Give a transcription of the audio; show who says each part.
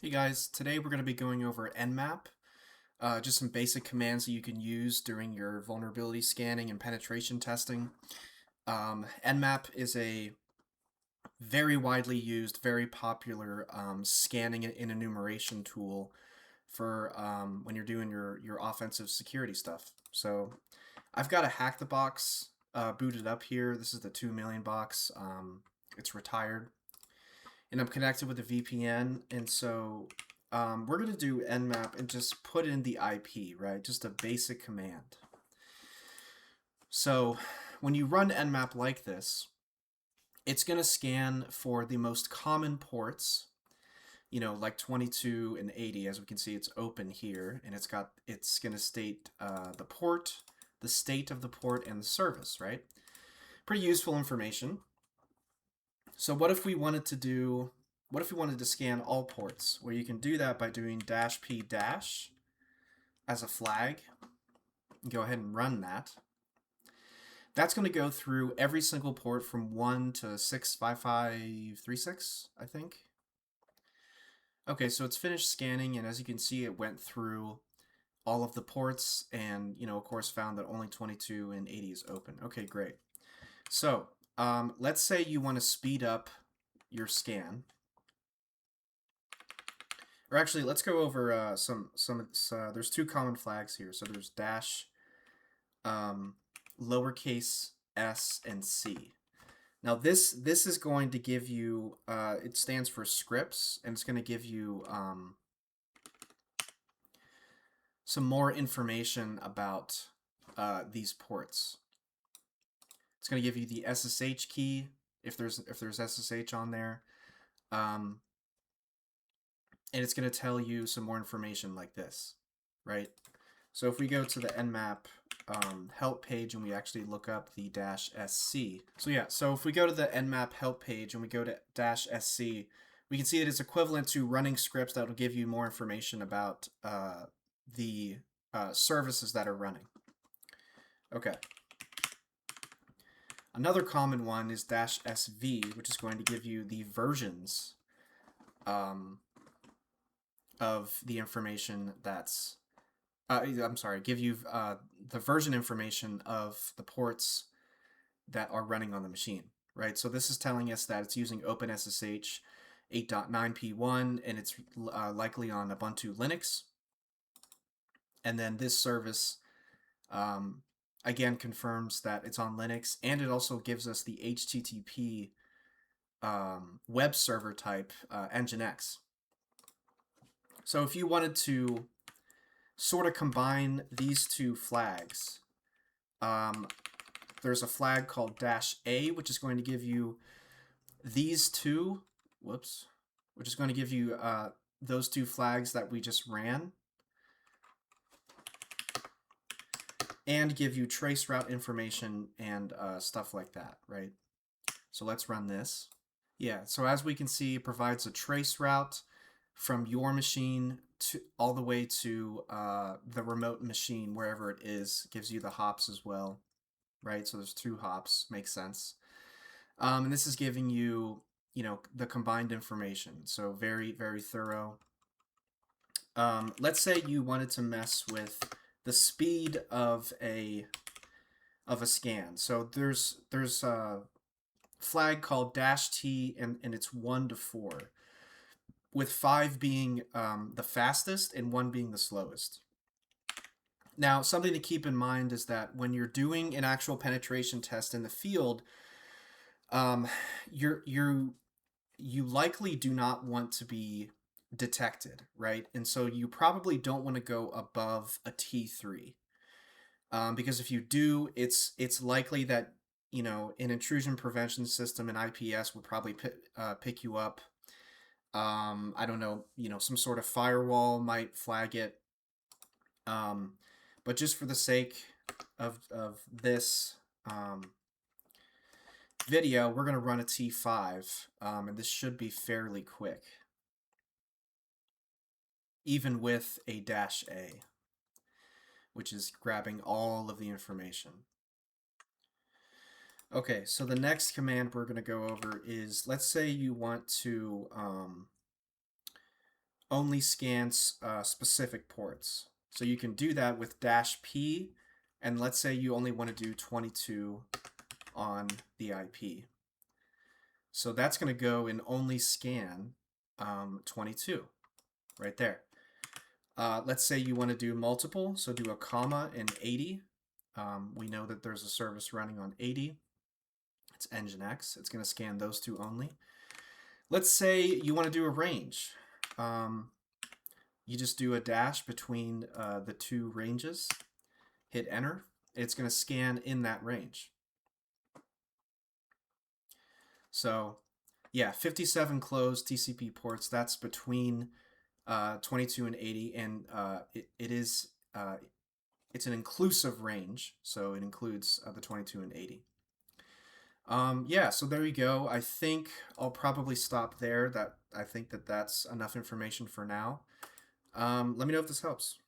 Speaker 1: Hey guys, today we're going to be going over Nmap, just some basic commands that you can use during your vulnerability scanning and penetration testing. Nmap is a very widely used, very popular scanning and enumeration tool for when you're doing your offensive security stuff. So I've got a Hack the Box booted up here. This is the 2 million box. It's retired. And I'm connected with a VPN, and so we're going to do Nmap and just put in the IP, right? Just a basic command. So when you run Nmap like this, it's going to scan for the most common ports, like 22 and 80. As we can see, it's open here, and it's going to state the port, the state of the port, and the service, right? Pretty useful information. So what if we wanted to scan all ports? Well, you can do that by doing -p- as a flag. Go ahead and run that. That's going to go through every single port from 1 to 65536, I think. Okay, so it's finished scanning, and as you can see, it went through all of the ports and, of course, found that only 22 and 80 is open. Okay, great. So let's say you want to speed up your scan. Or actually, let's go over there's two common flags here. So there's dash, lowercase s and c. Now this is going to give you, it stands for scripts, and it's going to give you some more information about these ports. It's going to give you the SSH key if there's SSH on there. And it's going to tell you some more information like this, right? So if we go to the Nmap help page and we actually look up the -sc. So yeah, so if we go to the Nmap help page and we go to -sc, we can see that it's equivalent to running scripts that will give you more information about the services that are running. Okay. Another common one is -sv, which is going to give you the versions of the information that's I'm sorry, give you the version information of the ports that are running on the machine, right? So this is telling us that it's using OpenSSH 8.9p1 and it's likely on Ubuntu Linux. And then this service again confirms that it's on Linux, and it also gives us the HTTP web server type Nginx. So if you wanted to sort of combine these two flags, there's a flag called -a, which is going to give you these two, which is going to give you those two flags that we just ran, and give you traceroute information and stuff like that, right? So let's run this. Yeah, so as we can see, it provides a traceroute from your machine to all the way to the remote machine, wherever it is. It gives you the hops as well, right? So there's 2 hops, makes sense. And this is giving you, the combined information. So very, very thorough. Let's say you wanted to mess with the speed of a scan. So there's a flag called -t, and it's 1 to 4, with 5 being the fastest and 1 being the slowest. Now, something to keep in mind is that when you're doing an actual penetration test in the field, you likely do not want to be detected, right? And so you probably don't want to go above a T3, because if you do, it's likely that an intrusion prevention system, an IPS, would probably pick you up. I don't know, some sort of firewall might flag it. But just for the sake of this video, we're going to run a T5, and this should be fairly quick, even with a -a, which is grabbing all of the information. Okay, so the next command we're going to go over is, let's say you want to only scans specific ports. So you can do that with -P, and let's say you only want to do 22 on the IP. So that's going to go in only scan 22 right there. Let's say you want to do multiple, so do a comma in 80. We know that there's a service running on 80. It's Nginx. It's going to scan those two only. Let's say you want to do a range. You just do a dash between the two ranges, hit enter. It's going to scan in that range. So yeah, 57 closed TCP ports, that's between 22 and 80, and it's an inclusive range, so it includes the 22 and 80. Yeah, so there you go. I think I'll probably stop there. I think that's enough information for now. Let me know if this helps.